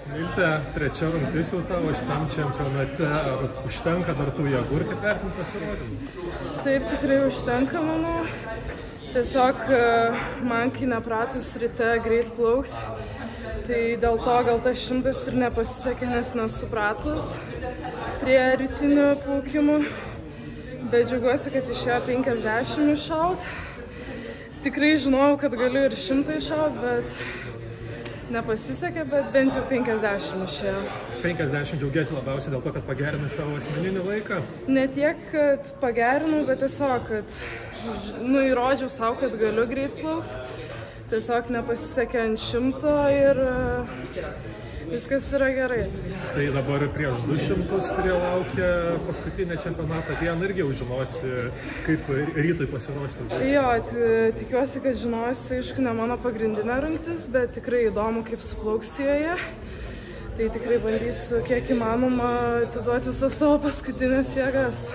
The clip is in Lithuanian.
Smilte, trečia rungtis jau tavo šitam čempionate. Ar užtenka dar tų jėgų ir kaip vertinti pasirodymą? Taip, tikrai užtenka, manau. Tiesiog man, kai nepratus ryte greit plauks, tai dėl to gal tas 100 ir nepasisekė, nes nesupratus prie rytinių plaukimų. Bet džiaugiuosi, kad išėjo 50 iššaut. Tikrai žinojau, kad galiu ir 100 iššaut, bet nepasisekė, bet bent jau 50 išėjo. 50 džiaugiasi labiausiai dėl to, kad pagerinai savo asmeninį laiką? Ne tiek, kad pagerinau, bet tiesiog, kad įrodžiau savo, kad galiu greit plaukti. Tiesiog nepasisekė ant 100 ir viskas yra gerai. Tai dabar prieš 200, kurie laukia paskutinę čempionato dieną, irgi jau žinosi, kaip rytui pasiruošti. Jo, tikiuosi, kad žinosiu, aišku, ne mano pagrindinė rungtis, bet tikrai įdomu, kaip suplauksiu joje. Tai tikrai bandysiu kiek įmanoma atiduoti visas savo paskutinės jėgas.